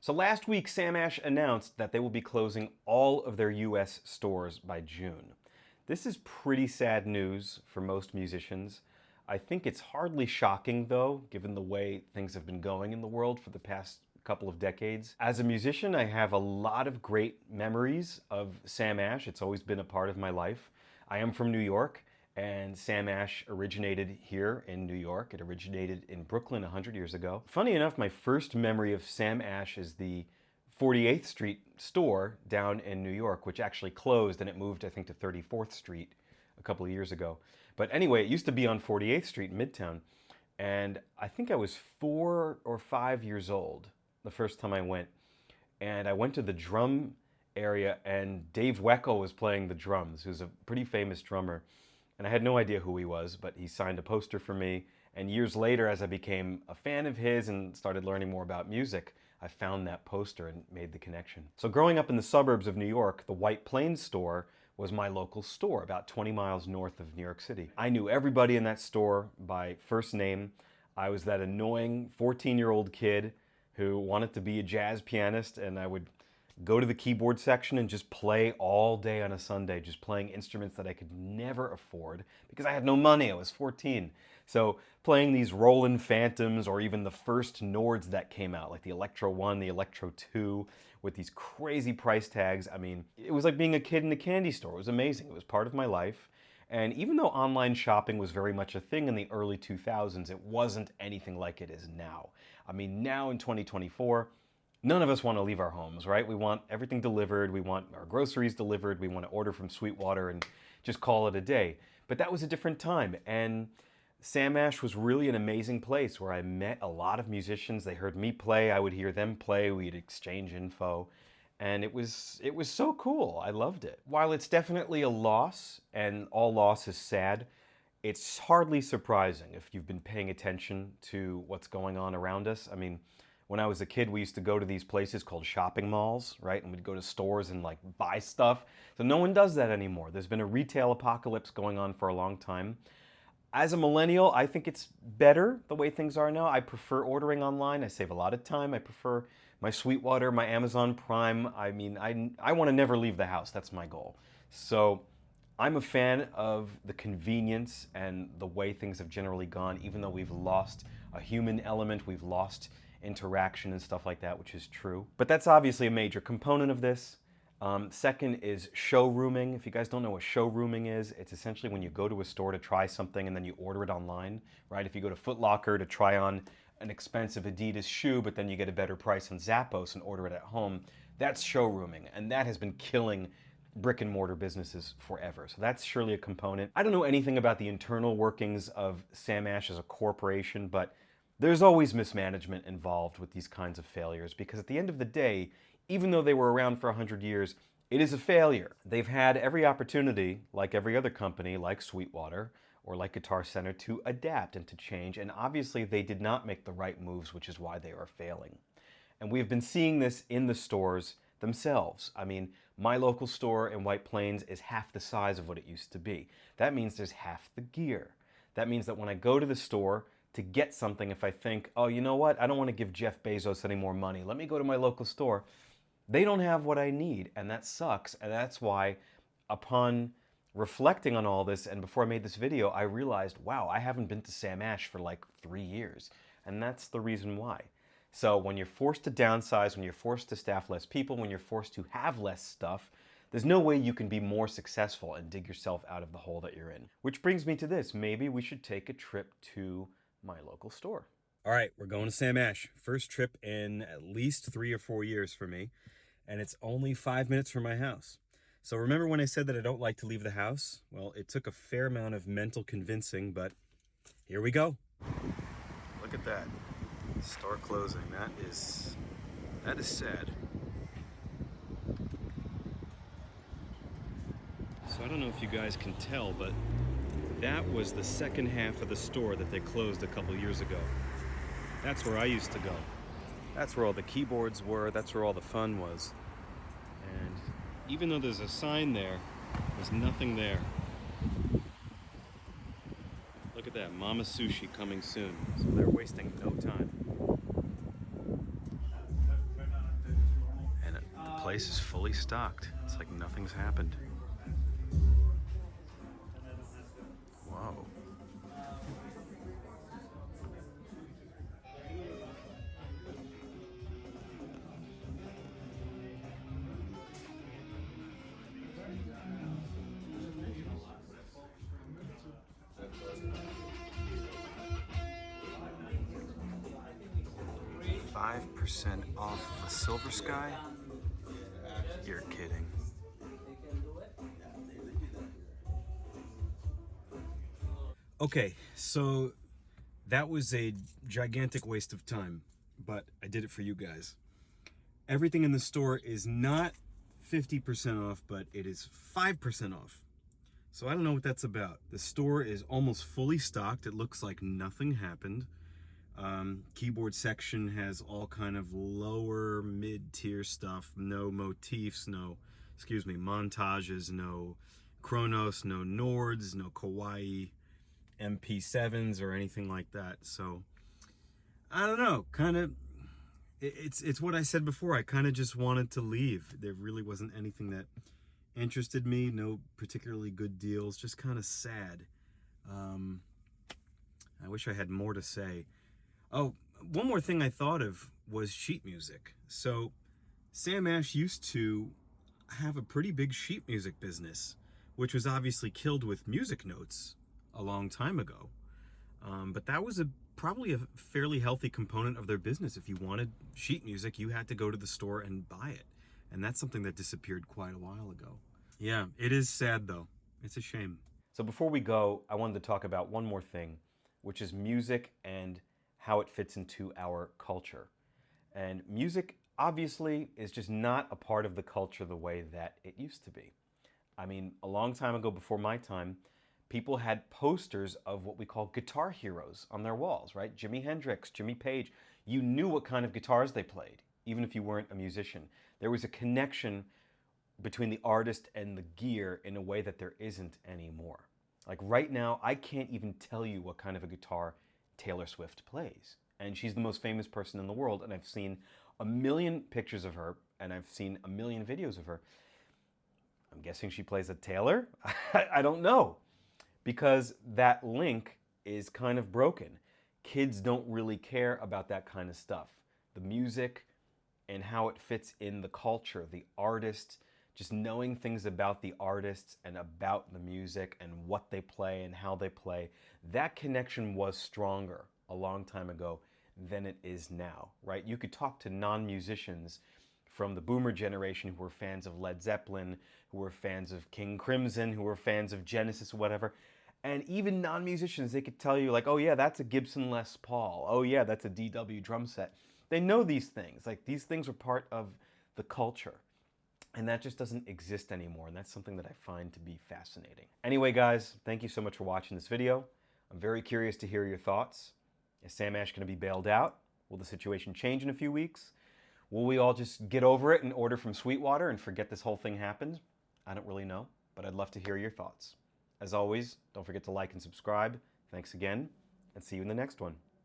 So last week, Sam Ash announced that they will be closing all of their US stores by June. This is pretty sad news for most musicians. I think it's hardly shocking though, given the way things have been going in the world for the past couple of decades. As a musician, I have a lot of great memories of Sam Ash. It's always been a part of my life. I am from New York, and Sam Ash originated here in New York. It originated in Brooklyn 100 years ago. Funny enough, my first memory of Sam Ash is the 48th Street store down in New York, which actually closed and it moved, I think, to 34th Street a couple of years ago. But anyway, it used to be on 48th Street in Midtown. And I think I was 4 or 5 years old the first time I went. And I went to the drum area and Dave Weckl was playing the drums, who's a pretty famous drummer. And I had no idea who he was, but he signed a poster for me. And years later, as I became a fan of his and started learning more about music, I found that poster and made the connection. So growing up in the suburbs of New York, the White Plains store was my local store, about 20 miles north of New York City. I knew everybody in that store by first name. I was that annoying 14-year-old kid who wanted to be a jazz pianist, and I would go to the keyboard section and just play all day on a Sunday, just playing instruments that I could never afford because I had no money. I was 14. So playing these Roland Phantoms or even the first Nords that came out, like the Electro 1, the Electro 2, with these crazy price tags. I mean, it was like being a kid in a candy store. It was amazing. It was part of my life. And even though online shopping was very much a thing in the early 2000s, it wasn't anything like it is now. I mean, now in 2024, none of us want to leave our homes, right? We want everything delivered. We want our groceries delivered. We want to order from Sweetwater and just call it a day. But that was a different time. And Sam Ash was really an amazing place where I met a lot of musicians. They heard me play. I would hear them play. We'd exchange info. And it was so cool. I loved it. While it's definitely a loss, and all loss is sad, it's hardly surprising if you've been paying attention to what's going on around us. I mean, when I was a kid, we used to go to these places called shopping malls, right? And we'd go to stores and like buy stuff. So no one does that anymore. There's been a retail apocalypse going on for a long time. As a millennial, I think it's better the way things are now. I prefer ordering online. I save a lot of time. I prefer my Sweetwater, my Amazon Prime. I mean, I want to never leave the house. That's my goal. So I'm a fan of the convenience and the way things have generally gone, even though we've lost a human element, we've lost interaction and stuff like that, which is true. But that's obviously a major component of this. Second is showrooming. If you guys don't know what showrooming is, it's essentially when you go to a store to try something and then you order it online, right? If you go to Foot Locker to try on an expensive Adidas shoe, but then you get a better price on Zappos and order it at home, that's showrooming. And that has been killing brick and mortar businesses forever. So that's surely a component. I don't know anything about the internal workings of Sam Ash as a corporation, but there's always mismanagement involved with these kinds of failures because at the end of the day, even though they were around for 100 years, it is a failure. They've had every opportunity, like every other company, like Sweetwater or like Guitar Center, to adapt and to change, and obviously they did not make the right moves, which is why they are failing. And we've been seeing this in the stores themselves. I mean, my local store in White Plains is half the size of what it used to be. That means there's half the gear. That means that when I go to the store to get something, if I think, oh, you know what, I don't want to give Jeff Bezos any more money, let me go to my local store, they don't have what I need, and that sucks. And that's why, upon reflecting on all this, and before I made this video, I realized, wow, I haven't been to Sam Ash for like 3 years. And that's the reason why. So when you're forced to downsize, when you're forced to staff less people, when you're forced to have less stuff, there's no way you can be more successful and dig yourself out of the hole that you're in. Which brings me to this. Maybe we should take a trip to my local store. All right, we're going to Sam Ash. First trip in at least 3 or 4 years for me. And it's only 5 minutes from my house. So remember when I said that I don't like to leave the house? Well, it took a fair amount of mental convincing, but here we go. Look at that. Store closing. That is sad. So I don't know if you guys can tell, but that was the second half of the store that they closed a couple years ago. That's where I used to go. That's where all the keyboards were, that's where all the fun was. And even though there's a sign there, there's nothing there. Look at that, Mama Sushi coming soon. So they're wasting no time. place is fully stocked. It's like nothing's happened. Whoa. %5 off of a Silver Sky? You're kidding. Okay, so that was a gigantic waste of time, but I did it for you guys. Everything in the store is not 50% off, but it is 5% off. So I don't know what that's about. The store is almost fully stocked. It looks like nothing happened. Keyboard section has all kind of lower mid-tier stuff. No motifs, no, montages, no Kronos, no Nords, no Kawaii MP7s or anything like that. So I don't know, kind of, it's what I said before. I kind of just wanted to leave. There really wasn't anything that interested me, no particularly good deals, just kind of sad. I wish I had more to say. Oh, one more thing I thought of was sheet music. So Sam Ash used to have a pretty big sheet music business, which was obviously killed with music notes a long time ago. But that was probably a fairly healthy component of their business. If you wanted sheet music, you had to go to the store and buy it. And that's something that disappeared quite a while ago. Yeah, it is sad though. It's a shame. So before we go, I wanted to talk about one more thing, which is music and how it fits into our culture. And music, obviously, is just not a part of the culture the way that it used to be. I mean, a long time ago, before my time, people had posters of what we call guitar heroes on their walls, right? Jimi Hendrix, Jimmy Page. You knew what kind of guitars they played, even if you weren't a musician. There was a connection between the artist and the gear in a way that there isn't anymore. Like right now, I can't even tell you what kind of a guitar Taylor Swift plays. And she's the most famous person in the world, and I've seen a million pictures of her, and I've seen a million videos of her. I'm guessing she plays a Taylor? I don't know. Because that link is kind of broken. Kids don't really care about that kind of stuff. The music and how it fits in the culture, the artist, just knowing things about the artists and about the music and what they play and how they play, that connection was stronger a long time ago than it is now, right? You could talk to non-musicians from the boomer generation who were fans of Led Zeppelin, who were fans of King Crimson, who were fans of Genesis, whatever. And even non-musicians, they could tell you like, oh yeah, that's a Gibson Les Paul. Oh yeah, that's a DW drum set. They know these things. Like these things are part of the culture. And that just doesn't exist anymore. And that's something that I find to be fascinating. Anyway, guys, thank you so much for watching this video. I'm very curious to hear your thoughts. Is Sam Ash going to be bailed out? Will the situation change in a few weeks? Will we all just get over it and order from Sweetwater and forget this whole thing happened? I don't really know, but I'd love to hear your thoughts. As always, don't forget to like and subscribe. Thanks again, and see you in the next one.